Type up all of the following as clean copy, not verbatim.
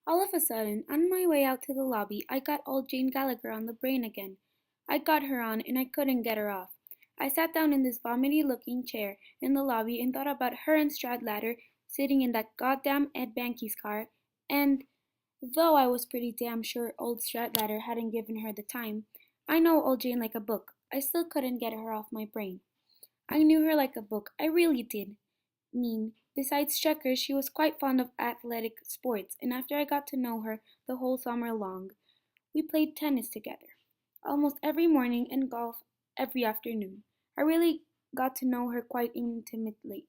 All of a sudden, on my way out to the lobby, I got old Jane Gallagher on the brain again. I got her on, and I couldn't get her off. I sat down in this vomity-looking chair in the lobby and thought about her and Stradlater sitting in that goddamn Ed Banky's car, and though I was pretty damn sure old Stradlater hadn't given her the time, I know old Jane like a book. I still couldn't get her off my brain. I knew her like a book, I really did. Besides checkers, she was quite fond of athletic sports, and after I got to know her the whole summer long, we played tennis together, almost every morning, and golf every afternoon. I really got to know her quite intimately.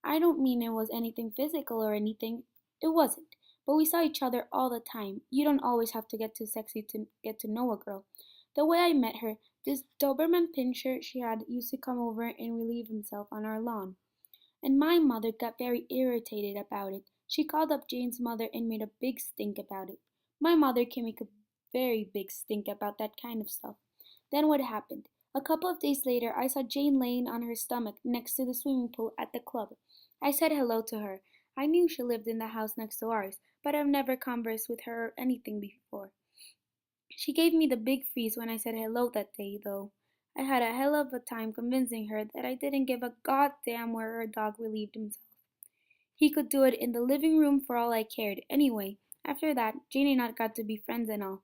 I don't mean it was anything physical or anything, it wasn't. But we saw each other all the time. You don't always have to get too sexy to get to know a girl. The way I met her, this Doberman pinscher she had used to come over and relieve himself on our lawn. And my mother got very irritated about it. She called up Jane's mother and made a big stink about it. My mother can make a very big stink about that kind of stuff. Then what happened? A couple of days later, I saw Jane laying on her stomach next to the swimming pool at the club. I said hello to her. I knew she lived in the house next to ours, but I've never conversed with her or anything before. She gave me the big freeze when I said hello that day, though. I had a hell of a time convincing her that I didn't give a goddamn where her dog relieved himself. He could do it in the living room for all I cared. Anyway, after that, Jane and I got to be friends and all.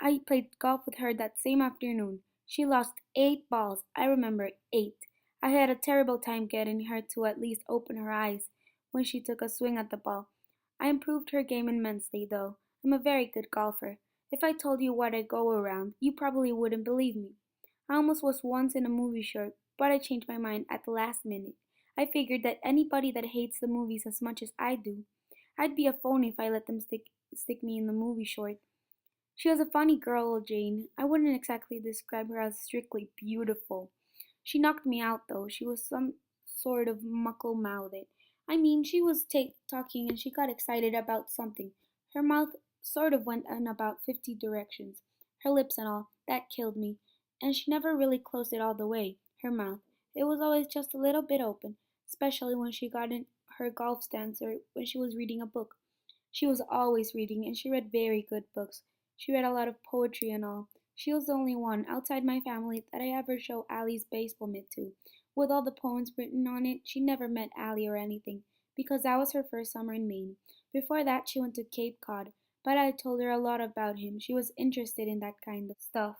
I played golf with her that same afternoon. She lost 8 balls. I remember 8. I had a terrible time getting her to at least open her eyes when she took a swing at the ball. I improved her game immensely, though. I'm a very good golfer. If I told you what I go around, you probably wouldn't believe me. I almost was once in a movie short, but I changed my mind at the last minute. I figured that anybody that hates the movies as much as I do, I'd be a phony if I let them stick me in the movie short. She was a funny girl, Jane. I wouldn't exactly describe her as strictly beautiful. She knocked me out, though. She was some sort of muckle-mouthed. She was talking and she got excited about something. Her mouth sort of went in about 50 directions. Her lips and all. That killed me. And she never really closed it all the way, her mouth. It was always just a little bit open, especially when she got in her golf stance or when she was reading a book. She was always reading, and she read very good books. She read a lot of poetry and all. She was the only one, outside my family, that I ever show Allie's baseball mitt to. With all the poems written on it, she never met Allie or anything, because that was her first summer in Maine. Before that, she went to Cape Cod, but I told her a lot about him. She was interested in that kind of stuff.